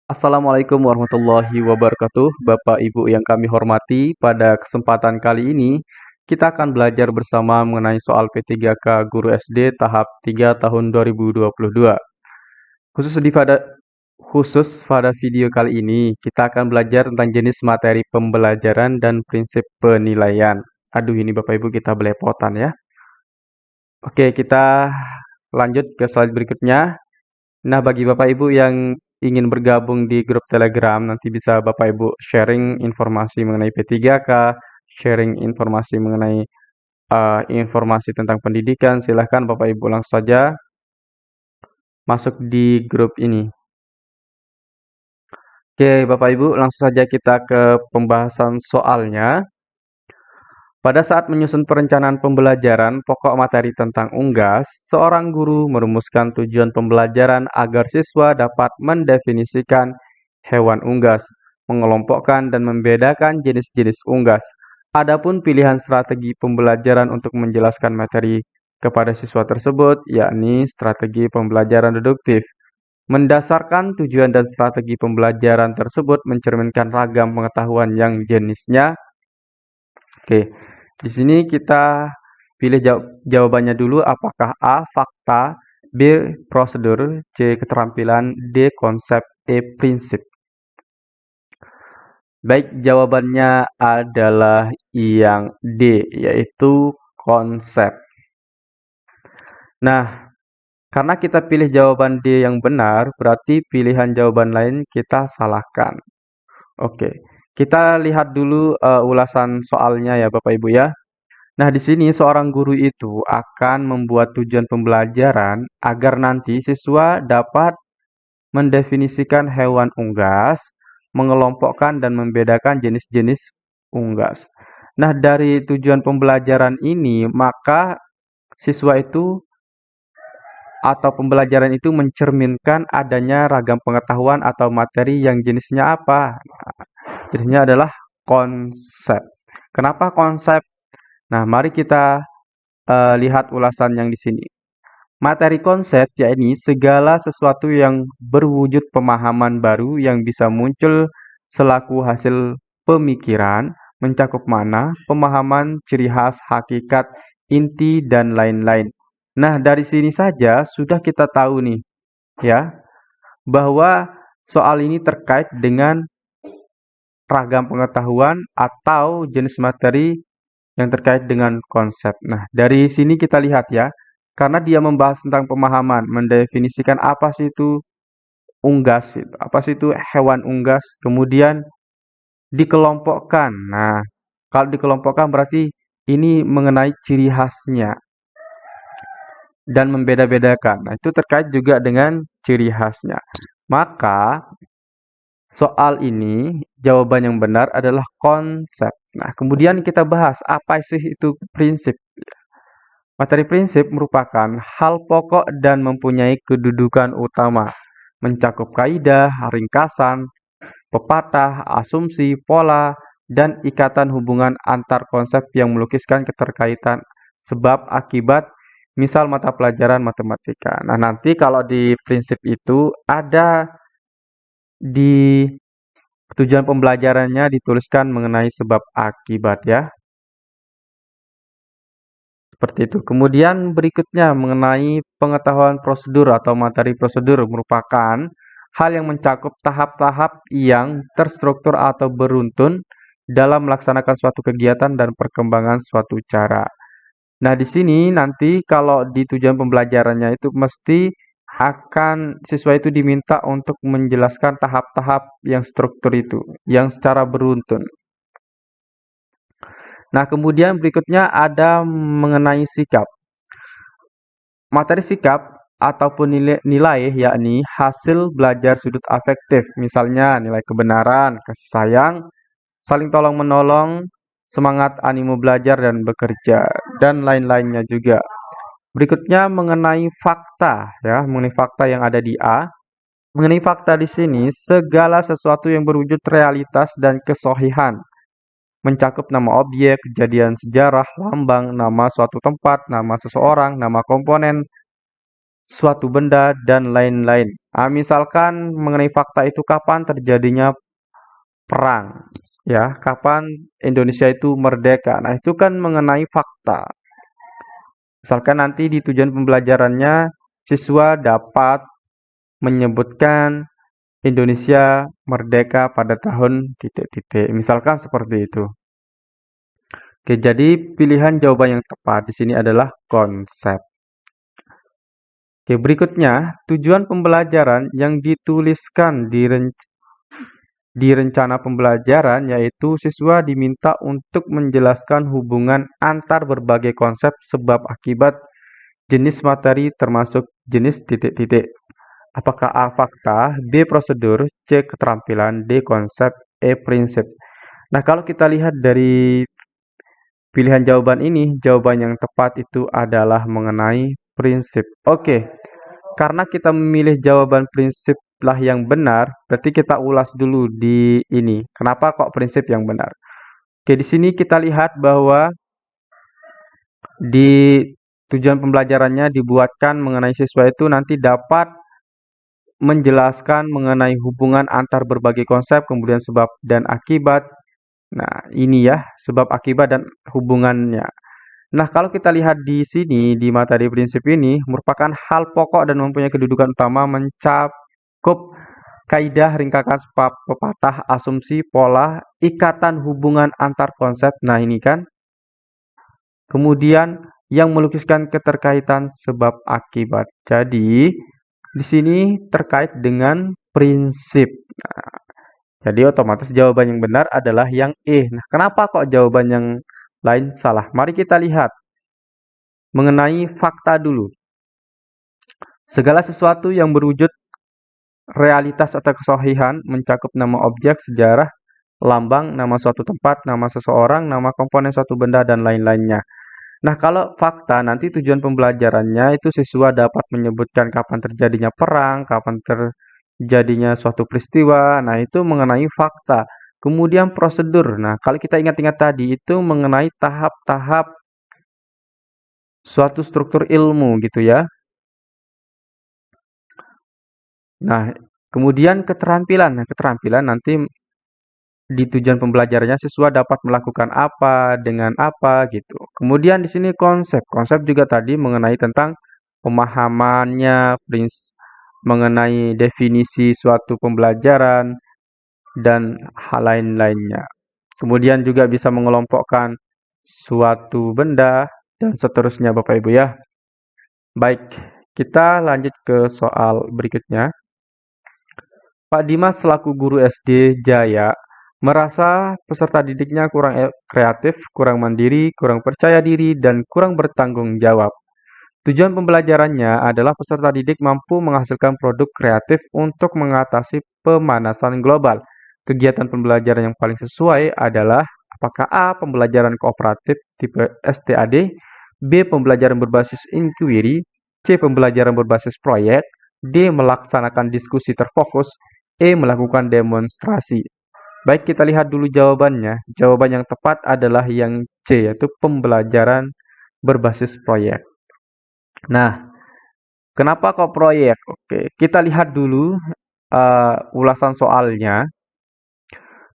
Assalamualaikum warahmatullahi wabarakatuh, Bapak Ibu yang kami hormati. Pada kesempatan kali ini, kita akan belajar bersama mengenai soal P3K Guru SD tahap 3 tahun 2022. Khusus di pada khusus pada video kali ini, kita akan belajar tentang jenis materi pembelajaran dan prinsip penilaian. Aduh, ini Bapak Ibu kita belepotan ya. Oke, kita lanjut ke slide berikutnya. Nah, bagi Bapak Ibu yang ingin bergabung di grup Telegram, nanti bisa Bapak Ibu sharing informasi mengenai P3K, sharing informasi mengenai informasi tentang pendidikan. Silahkan Bapak Ibu langsung saja masuk di grup ini. Oke, Bapak Ibu, langsung saja kita ke pembahasan soalnya. Pada saat menyusun perencanaan pembelajaran pokok materi tentang unggas, seorang guru merumuskan tujuan pembelajaran agar siswa dapat mendefinisikan hewan unggas, mengelompokkan dan membedakan jenis-jenis unggas. Adapun pilihan strategi pembelajaran untuk menjelaskan materi kepada siswa tersebut, yakni strategi pembelajaran deduktif. Mendasarkan tujuan dan strategi pembelajaran tersebut mencerminkan ragam pengetahuan yang jenisnya. Oke, di sini kita pilih jawabannya dulu, apakah A. Fakta, B. Prosedur, C. Keterampilan, D. Konsep, E. Prinsip. Baik, jawabannya adalah yang D, yaitu konsep. Nah, karena kita pilih jawaban D yang benar, berarti pilihan jawaban lain kita salahkan. Oke, kita lihat dulu ulasan soalnya ya Bapak Ibu ya. Nah, di sini seorang guru itu akan membuat tujuan pembelajaran agar nanti siswa dapat mendefinisikan hewan unggas, mengelompokkan dan membedakan jenis-jenis unggas. Nah, dari tujuan pembelajaran ini, maka siswa itu atau pembelajaran itu mencerminkan adanya ragam pengetahuan atau materi yang jenisnya apa? Jenisnya adalah konsep. Kenapa konsep? Nah, mari kita lihat ulasan yang di sini. Materi konsep yakni segala sesuatu yang berwujud pemahaman baru yang bisa muncul selaku hasil pemikiran, mencakup makna, pemahaman, ciri khas, hakikat, inti, dan lain-lain. Nah, dari sini saja sudah kita tahu nih, ya, bahwa soal ini terkait dengan ragam pengetahuan atau jenis materi yang terkait dengan konsep. Nah, dari sini kita lihat ya, karena dia membahas tentang pemahaman, mendefinisikan apa sih itu unggas, apa sih itu hewan unggas, kemudian dikelompokkan. Nah, kalau dikelompokkan berarti ini mengenai ciri khasnya dan membeda-bedakan. Nah, itu terkait juga dengan ciri khasnya. Maka soal ini jawaban yang benar adalah konsep. Nah, kemudian kita bahas apa sih itu prinsip. Materi prinsip merupakan hal pokok dan mempunyai kedudukan utama, mencakup kaidah, ringkasan, pepatah, asumsi, pola, dan ikatan hubungan antar konsep yang melukiskan keterkaitan sebab akibat, misal mata pelajaran matematika. Nah, nanti kalau di prinsip itu ada di tujuan pembelajarannya dituliskan mengenai sebab akibat ya. Seperti itu. Kemudian berikutnya mengenai pengetahuan prosedur atau materi prosedur merupakan hal yang mencakup tahap-tahap yang terstruktur atau beruntun dalam melaksanakan suatu kegiatan dan perkembangan suatu cara. Nah, di sini nanti kalau di tujuan pembelajarannya itu mesti akan siswa itu diminta untuk menjelaskan tahap-tahap yang struktur itu, yang secara beruntun. Nah, kemudian berikutnya ada mengenai sikap. Materi sikap ataupun nilai yakni hasil belajar sudut afektif, misalnya nilai kebenaran, kasih sayang, saling tolong-menolong, semangat animo belajar dan bekerja, dan lain-lainnya juga. Berikutnya mengenai fakta ya, mengenai fakta yang ada di A. Mengenai fakta di sini, segala sesuatu yang berwujud realitas dan kesohihan mencakup nama objek, kejadian sejarah, lambang, nama suatu tempat, nama seseorang, nama komponen, suatu benda, dan lain-lain. Misalkan mengenai fakta itu kapan terjadinya perang, ya, kapan Indonesia itu merdeka. Nah, itu kan mengenai fakta. Misalkan nanti di tujuan pembelajarannya siswa dapat menyebutkan Indonesia merdeka pada tahun titik-titik. Misalkan seperti itu. Oke, jadi pilihan jawaban yang tepat di sini adalah konsep. Oke, berikutnya, tujuan pembelajaran yang dituliskan di rencana pembelajaran yaitu siswa diminta untuk menjelaskan hubungan antar berbagai konsep sebab akibat jenis materi termasuk jenis titik-titik. Apakah A fakta, B prosedur, C keterampilan, D konsep, E prinsip. Nah, kalau kita lihat dari pilihan jawaban ini, jawaban yang tepat itu adalah mengenai prinsip. Oke, karena kita memilih jawaban prinsip lah yang benar, berarti kita ulas dulu di ini. Kenapa kok prinsip yang benar? Oke, di sini kita lihat bahwa di tujuan pembelajarannya dibuatkan mengenai siswa itu nanti dapat menjelaskan mengenai hubungan antar berbagai konsep, kemudian sebab dan akibat. Nah, ini ya, sebab akibat dan hubungannya. Nah, kalau kita lihat di sini, di materi prinsip ini, merupakan hal pokok dan mempunyai kedudukan utama mencakup kaidah, ringkasan, pepatah, asumsi, pola, ikatan hubungan antar konsep. Nah, ini kan. Kemudian yang melukiskan keterkaitan sebab akibat. Jadi, di sini terkait dengan prinsip. Nah, jadi otomatis jawaban yang benar adalah yang E. Nah, kenapa kok jawaban yang lain salah? Mari kita lihat mengenai fakta dulu. Segala sesuatu yang berwujud realitas atau kesohihan mencakup nama objek, sejarah, lambang, nama suatu tempat, nama seseorang, nama komponen suatu benda, dan lain-lainnya. Nah, kalau fakta nanti tujuan pembelajarannya itu siswa dapat menyebutkan kapan terjadinya perang, kapan terjadinya suatu peristiwa. Nah, itu mengenai fakta. Kemudian prosedur. Nah, kalau kita ingat-ingat tadi itu mengenai tahap-tahap suatu struktur ilmu gitu ya. Nah, kemudian keterampilan. Nah, keterampilan nanti di tujuan pembelajarannya siswa dapat melakukan apa dengan apa gitu. Kemudian di sini konsep. Konsep juga tadi mengenai tentang pemahamannya, mengenai definisi suatu pembelajaran dan hal lain-lainnya. Kemudian juga bisa mengelompokkan suatu benda dan seterusnya Bapak Ibu ya. Baik, kita lanjut ke soal berikutnya. Pak Dimas selaku guru SD Jaya merasa peserta didiknya kurang kreatif, kurang mandiri, kurang percaya diri, dan kurang bertanggung jawab. Tujuan pembelajarannya adalah peserta didik mampu menghasilkan produk kreatif untuk mengatasi pemanasan global. Kegiatan pembelajaran yang paling sesuai adalah apakah A. Pembelajaran kooperatif tipe STAD, B. Pembelajaran berbasis inquiry, C. Pembelajaran berbasis proyek, D. Melaksanakan diskusi terfokus, E. Melakukan demonstrasi. Baik, kita lihat dulu jawabannya. Jawaban yang tepat adalah yang C, yaitu pembelajaran berbasis proyek. Nah, kenapa kok proyek? Oke, kita lihat dulu ulasan soalnya.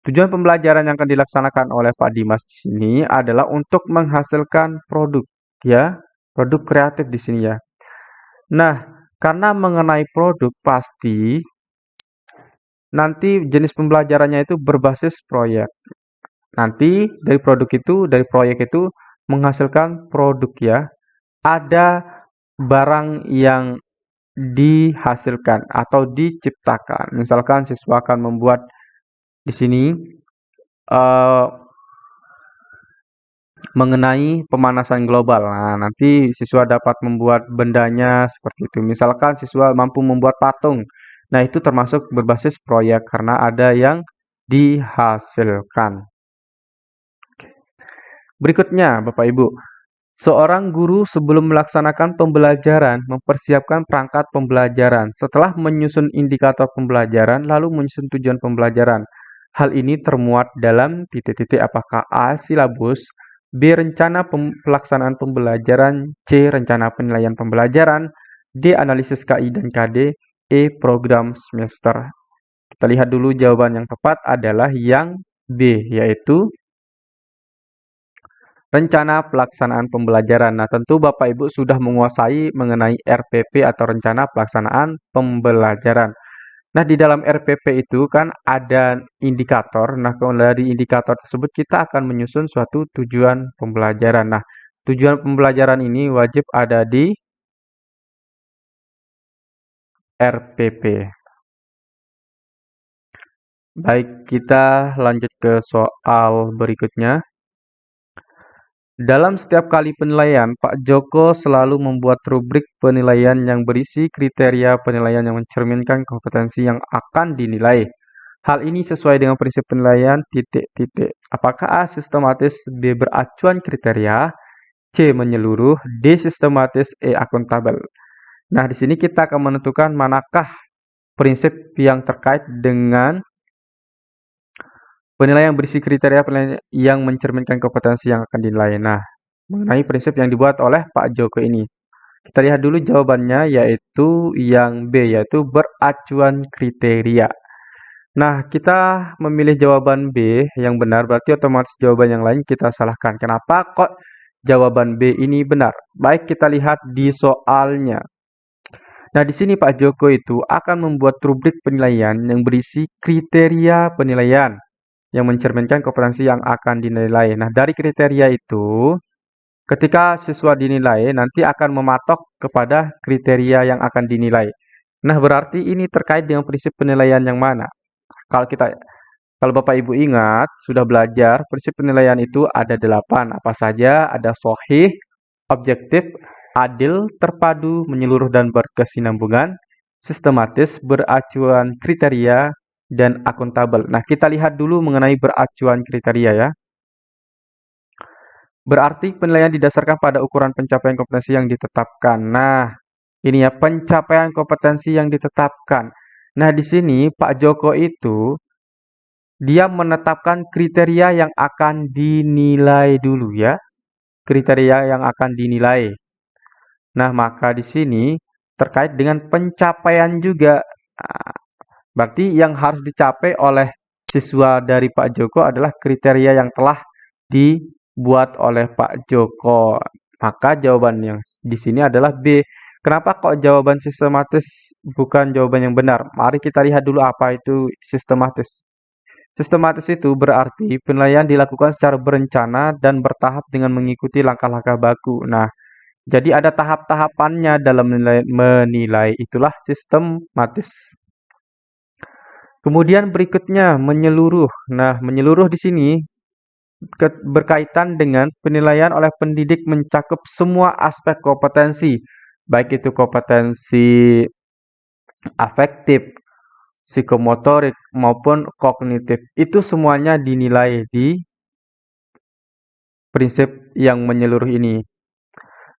Tujuan pembelajaran yang akan dilaksanakan oleh Pak Dimas di sini adalah untuk menghasilkan produk, ya, produk kreatif di sini ya. Nah, karena mengenai produk pasti nanti jenis pembelajarannya itu berbasis proyek. Nanti dari produk itu, dari proyek itu menghasilkan produk ya. Ada barang yang dihasilkan atau diciptakan. Misalkan siswa akan membuat di sini eh, mengenai pemanasan global. Nah, nanti siswa dapat membuat bendanya seperti itu. Misalkan siswa mampu membuat patung. Nah, itu termasuk berbasis proyek karena ada yang dihasilkan. Berikutnya, Bapak Ibu. Seorang guru sebelum melaksanakan pembelajaran mempersiapkan perangkat pembelajaran. Setelah menyusun indikator pembelajaran, lalu menyusun tujuan pembelajaran. Hal ini termuat dalam titik-titik apakah A. Silabus, B. Rencana pelaksanaan pembelajaran, C. Rencana penilaian pembelajaran, D. Analisis KI dan KD, E. Program semester. Kita lihat dulu jawaban yang tepat adalah yang B, yaitu rencana pelaksanaan pembelajaran. Nah, tentu Bapak Ibu sudah menguasai mengenai RPP atau rencana pelaksanaan pembelajaran. Nah, di dalam RPP itu kan ada indikator. Nah, kalau dari indikator tersebut kita akan menyusun suatu tujuan pembelajaran. Nah, tujuan pembelajaran ini wajib ada di RPP. Baik, kita lanjut ke soal berikutnya. Dalam setiap kali penilaian, Pak Joko selalu membuat rubrik penilaian yang berisi kriteria penilaian yang mencerminkan kompetensi yang akan dinilai. Hal ini sesuai dengan prinsip penilaian titik-titik. Apakah A sistematis, B beracuan kriteria, C menyeluruh, D sistematis, E akuntabel. Nah, di sini kita akan menentukan manakah prinsip yang terkait dengan penilaian berisi kriteria penilaian yang mencerminkan kompetensi yang akan dinilai. Nah, mengenai prinsip yang dibuat oleh Pak Joko ini. Kita lihat dulu jawabannya, yaitu yang B, yaitu beracuan kriteria. Nah, kita memilih jawaban B yang benar, berarti otomatis jawaban yang lain kita salahkan. Kenapa kok jawaban B ini benar? Baik, kita lihat di soalnya. Nah, di sini Pak Joko itu akan membuat rubrik penilaian yang berisi kriteria penilaian yang mencerminkan kompetensi yang akan dinilai. Nah, dari kriteria itu, ketika siswa dinilai, nanti akan mematok kepada kriteria yang akan dinilai. Nah, berarti ini terkait dengan prinsip penilaian yang mana? Kalau kita, kalau Bapak Ibu ingat, sudah belajar, prinsip penilaian itu ada 8. Apa saja? Ada sahih, objektif, adil, terpadu, menyeluruh dan berkesinambungan, sistematis, beracuan kriteria, dan akuntabel. Nah, kita lihat dulu mengenai beracuan kriteria ya. Berarti penilaian didasarkan pada ukuran pencapaian kompetensi yang ditetapkan. Nah, ini ya pencapaian kompetensi yang ditetapkan. Nah, di sini Pak Joko itu dia menetapkan kriteria yang akan dinilai dulu ya. Kriteria yang akan dinilai. Nah, maka di sini terkait dengan pencapaian juga. Nah, berarti yang harus dicapai oleh siswa dari Pak Joko adalah kriteria yang telah dibuat oleh Pak Joko. Maka jawaban yang di sini adalah B. Kenapa kok jawaban sistematis bukan jawaban yang benar? Mari kita lihat dulu apa itu sistematis. Sistematis itu berarti penilaian dilakukan secara berencana dan bertahap dengan mengikuti langkah-langkah baku. Nah, jadi ada tahap-tahapannya dalam menilai, itulah sistematis. Kemudian berikutnya menyeluruh. Nah, menyeluruh di sini berkaitan dengan penilaian oleh pendidik mencakup semua aspek kompetensi, baik itu kompetensi afektif, psikomotorik maupun kognitif. Itu semuanya dinilai di prinsip yang menyeluruh ini.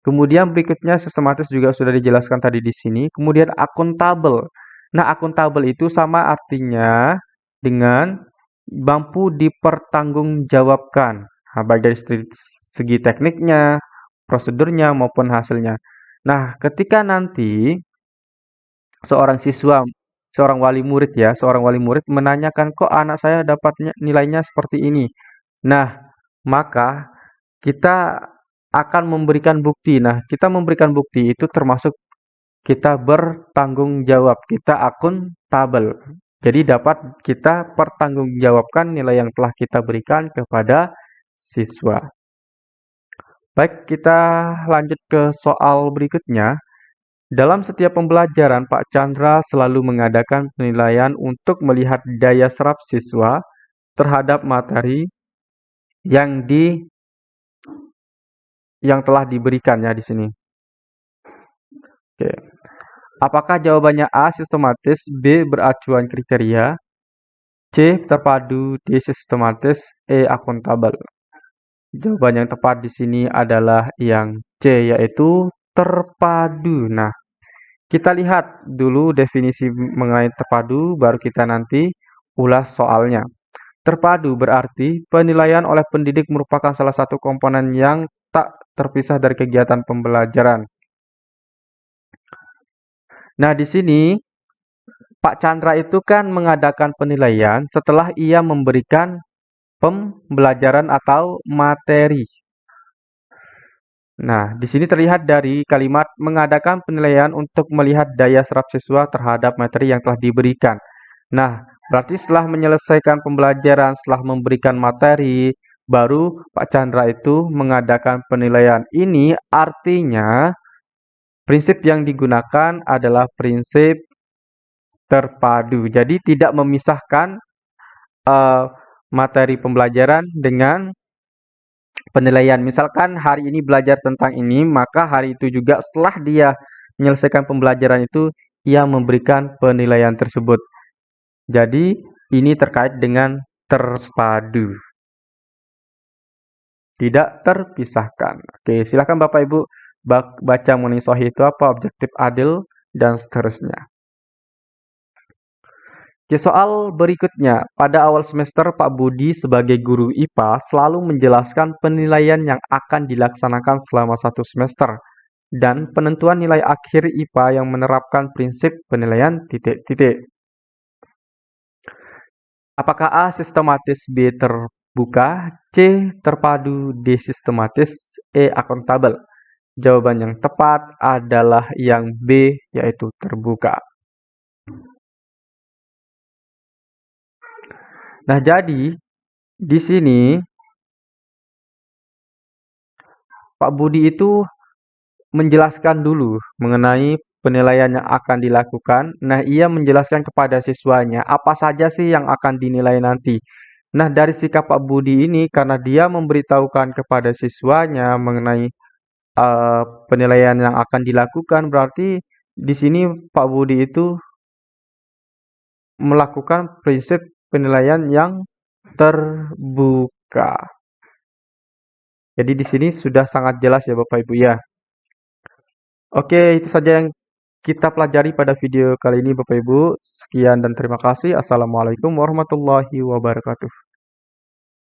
Kemudian berikutnya sistematis juga sudah dijelaskan tadi di sini. Kemudian akuntabel. Nah, akuntabel itu sama artinya dengan mampu dipertanggungjawabkan. Nah, baik dari segi tekniknya, prosedurnya maupun hasilnya. Nah, ketika nanti seorang siswa, seorang wali murid ya, seorang wali murid menanyakan kok anak saya dapatnya nilainya seperti ini. Nah, maka kita akan memberikan bukti. Nah, kita memberikan bukti itu termasuk kita bertanggung jawab, kita akuntabel. Jadi dapat kita pertanggungjawabkan nilai yang telah kita berikan kepada siswa. Baik, kita lanjut ke soal berikutnya. Dalam setiap pembelajaran, Pak Chandra selalu mengadakan penilaian untuk melihat daya serap siswa terhadap materi yang telah diberikan ya di sini. Oke. Apakah jawabannya A sistematis, B beracuan kriteria, C terpadu, D sistematis, E akuntabel? Jawaban yang tepat di sini adalah yang C, yaitu terpadu. Nah, kita lihat dulu definisi mengenai terpadu, baru kita nanti ulas soalnya. Terpadu berarti penilaian oleh pendidik merupakan salah satu komponen yang tak terpisah dari kegiatan pembelajaran. Nah, di sini Pak Chandra itu kan mengadakan penilaian setelah ia memberikan pembelajaran atau materi. Nah, di sini terlihat dari kalimat mengadakan penilaian untuk melihat daya serap siswa terhadap materi yang telah diberikan. Nah, berarti setelah menyelesaikan pembelajaran, setelah memberikan materi, baru Pak Chandra itu mengadakan penilaian. Ini artinya prinsip yang digunakan adalah prinsip terpadu. Jadi tidak memisahkan eh, materi pembelajaran dengan penilaian. Misalkan hari ini belajar tentang ini, maka hari itu juga setelah dia menyelesaikan pembelajaran itu, ia memberikan penilaian tersebut. Jadi, ini terkait dengan terpadu, tidak terpisahkan. Oke, silakan Bapak Ibu baca mengenai sahih itu apa, objektif adil, dan seterusnya. Oke, soal berikutnya. Pada awal semester, Pak Budi sebagai guru IPA selalu menjelaskan penilaian yang akan dilaksanakan selama satu semester dan penentuan nilai akhir IPA yang menerapkan prinsip penilaian titik-titik. Apakah A sistematis, B terbuka, C terpadu, D sistematis, E akuntabel? Jawaban yang tepat adalah yang B, yaitu terbuka. Nah, jadi di sini Pak Budi itu menjelaskan dulu mengenai penilaian yang akan dilakukan. Nah, ia menjelaskan kepada siswanya apa saja sih yang akan dinilai nanti. Nah, dari sikap Pak Budi ini karena dia memberitahukan kepada siswanya mengenai penilaian yang akan dilakukan, berarti di sini Pak Budi itu melakukan prinsip penilaian yang terbuka. Jadi di sini sudah sangat jelas ya Bapak Ibu ya. Oke, itu saja yang kita pelajari pada video kali ini Bapak Ibu. Sekian dan terima kasih. Assalamualaikum warahmatullahi wabarakatuh.